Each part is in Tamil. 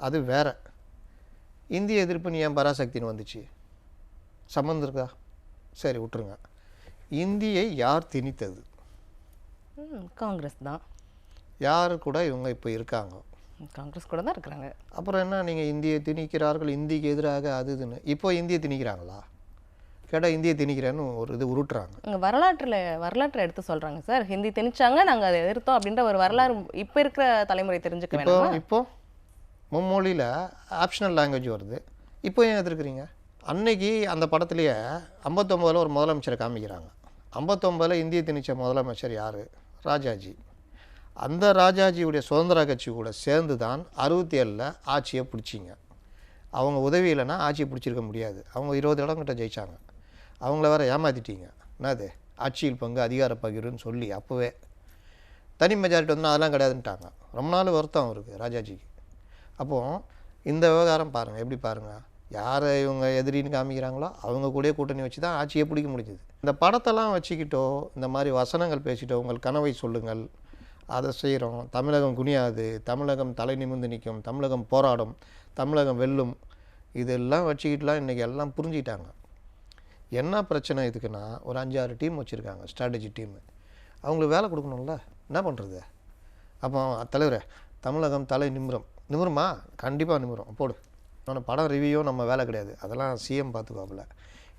அது வேற. இந்திய எதிர்ப்புன்னு ஏன் பராசக்தின்னு வந்துச்சு? சம்மந்தம் இருக்கா? சரி விட்டுருங்க. இந்தியை யார் திணித்தது? காங்கிரஸ் தான். யார் கூட இவங்க இப்போ இருக்காங்க? காங்கிரஸ் கூட தான் இருக்கிறாங்க. அப்புறம் என்ன நீங்கள் இந்தியை திணிக்கிறார்கள், இந்திக்கு எதிராக அது இதுன்னு. இப்போ இந்தியை திணிக்கிறாங்களா? கேட்டால் இந்தியை திணிக்கிறேன்னு ஒரு இது உருட்டுறாங்க. வரலாற்றை எடுத்து சொல்கிறாங்க சார். ஹிந்தி திணிச்சாங்க, நாங்கள் அதை எதிர்த்தோம் அப்படின்ற ஒரு வரலாறு இப்போ இருக்கிற தலைமுறை தெரிஞ்சுக்க வேண்டாம். இப்போ மும்மொழியில் ஆப்ஷனல் லாங்குவேஜ் வருது. இப்போ ஏன் எதிர்க்கிறீங்க? அன்னைக்கு அந்த படத்துலேயே 59 ஒரு முதலமைச்சரை காமிக்கிறாங்க. 59 இந்திய திணிச்ச முதலமைச்சர் யார்? ராஜாஜி. அந்த ராஜாஜியுடைய சுதந்திர கட்சி கூட சேர்ந்து தான் 67 ஆட்சியை பிடிச்சிங்க. அவங்க உதவி இல்லைன்னா ஆட்சியை பிடிச்சிருக்க முடியாது. அவங்க 20 இடம் கிட்ட ஜெயித்தாங்க. அவங்கள வேறு ஏமாற்றிட்டீங்க. என்னது ஆட்சியில் பங்கு அதிகார பகிர்வுன்னு சொல்லி அப்போவே தனி மெஜாரிட்டி வந்து அதெல்லாம் கிடையாதுன்ட்டாங்க. ரொம்ப நாள் வருத்தம் அவருக்கு, ராஜாஜிக்கு. அப்போது இந்த விவகாரம் பாருங்கள், எப்படி பாருங்கள், யாரை இவங்க எதிரின்னு காமிக்கிறாங்களோ அவங்க கூட கூட்டணி வச்சு தான் ஆட்சியை பிடிக்க முடிஞ்சுது. இந்த படத்தெல்லாம் வச்சுக்கிட்டோ இந்த மாதிரி வசனங்கள் பேசிட்டோ உங்கள் கனவை சொல்லுங்கள், அதை செய்கிறோம், தமிழகம் குனியாது, தமிழகம் தலை நிமிர்ந்து நிற்கும், தமிழகம் போராடும், தமிழகம் வெல்லும், இதெல்லாம் வச்சுக்கிட்டுலாம் இன்றைக்கி எல்லாம் புரிஞ்சிட்டாங்க. என்ன பிரச்சனை இதுக்குன்னா, ஒரு 5-6 டீம் வச்சுருக்காங்க, ஸ்ட்ராட்டஜி டீமு. அவங்களுக்கு வேலை கொடுக்கணும்ல, என்ன பண்ணுறது? அப்போ தலைவரே தமிழகம் தலை நிமிருமா? கண்டிப்பாக நிமிரும், போடு. ஆனால் படம் ரிவ்யூ நம்ம வேலை கிடையாது, அதெல்லாம் சிஎம் பார்த்துக்குவாப்புல.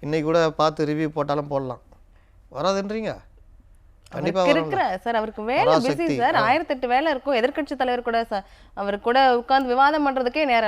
இன்றைக்கி கூட பார்த்து ரிவ்யூ போட்டாலும் போடலாம், வராதுன்றீங்க? கண்டிப்பாக இருக்கிற சார். அவருக்கு வேலை பிஸி சார், 1008 வேலை இருக்கும். எதிர்க்கட்சி தலைவர் கூட அவர் கூட உட்கார்ந்து விவாதம் பண்ணுறதுக்கே நேரம்